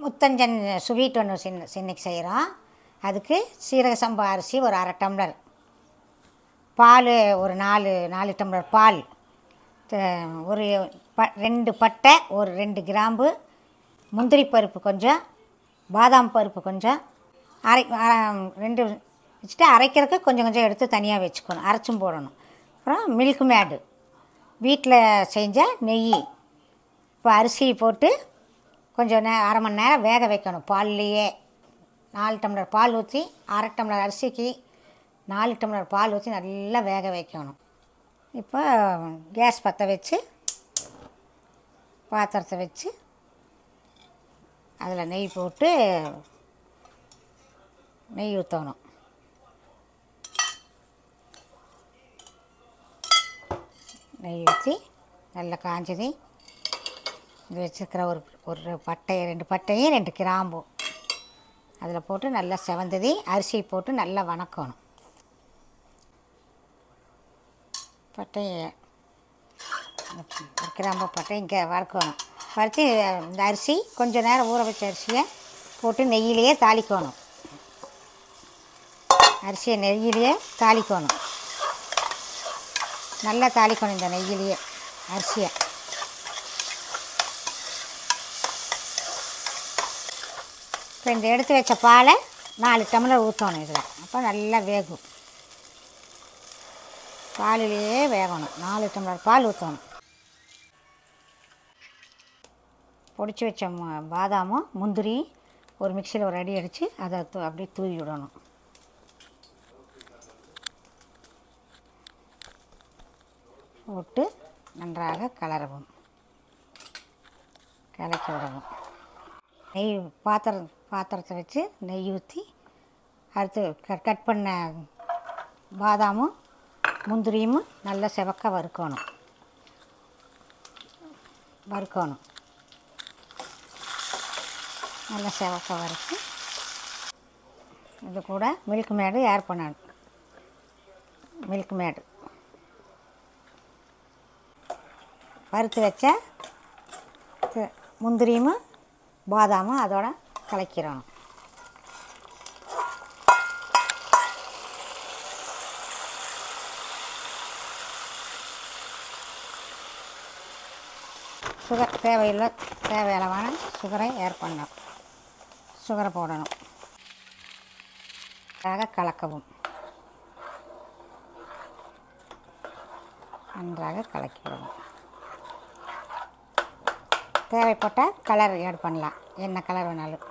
முத்தஞ்சன் sweet ஒன்று இன்னைக்கு செய்கிறோம். அதுக்கு சீரக சம்பா அரிசி ஒரு அரை டம்ளர், பால் ஒரு 4 டம்ளர் பால், ஒரு 2 பட்டை, ஒரு 2 கிராம்பு, முந்திரி பருப்பு கொஞ்சம், பாதாம் பருப்பு கொஞ்சம், 2 வச்சுட்டு அரைக்கிறதுக்கு கொஞ்சம் கொஞ்சம் எடுத்து தனியாக வச்சுக்கணும், அரைச்சும் போடணும். அப்புறம் மில்க் மேடு, வீட்டில் செஞ்ச நெய். இப்போ அரிசி போட்டு கொஞ்சம் அரை மணி நேரம் வேக வைக்கணும் பால்லையே. 4 டம்ளர் பால் ஊற்றி, அரை டம்ளர் அரிசிக்கு 4 டம்ளர் பால் ஊற்றி நல்லா வேக வைக்கணும். இப்போ கேஸ் பற்ற வச்சு பாத்திரத்தை வச்சு அதில் நெய் போட்டு நெய் ஊற்றணும். நெய் ஊற்றி நல்லா காஞ்சது இது வச்சுருக்கிற ஒரு பட்டை, 2 பட்டையும் 2 கிராம்பும் அதில் போட்டு நல்லா செவந்தது அரிசி போட்டு நல்லா வணக்கணும். பட்டையை கிராம்பு பட்டை இங்கே வறுக்கணும். வறுத்து இந்த அரிசி கொஞ்சம் நேரம் ஊற வச்ச அரிசியை போட்டு நெய்யிலேயே தாளிக்கணும். அரிசியை நெய்யிலேயே தாளிக்கணும், நல்லா தாளிக்கணும் இந்த நெய்யிலேயே அரிசியை. இப்போ இந்த எடுத்து வச்ச பாலை 4 டம்ளர் ஊற்றணும் இதில். அப்போ நல்லா வேகும், பாலிலேயே வேகணும். 4 டம்ளர் பால் ஊற்றணும். பொடிச்சு வச்ச பாதாமும் முந்திரி ஒரு மிக்சியில் ஒரு அடி அடித்து அதை அப்படியே தூவி விடணும். போட்டு நன்றாக கலரவும், கலக்கி விடவும். நெய் பாத்திரத்தை வச்சு நெய் ஊற்றி அடுத்து கட் பண்ண பாதாமும் முந்திரியும் நல்லா செவக்க வறுக்கணும். நல்லா செவக்க வறுத்து இது கூட மில்க் மேடு ஆட் பண்ணணும். மில்க் மேடு வறுத்து வச்ச முந்திரியும் பாதாமும் அதோட கலக்கிறணும். சுகர் தேவையளவான சுகரை ஆட் பண்ணணும். சுகரை போடணும். கலக்கவும், நன்றாக கலக்கி விடணும். தேவைப்பட்டால் கலர் ஆட் பண்ணலாம், என்ன கலர் வேணாலும்.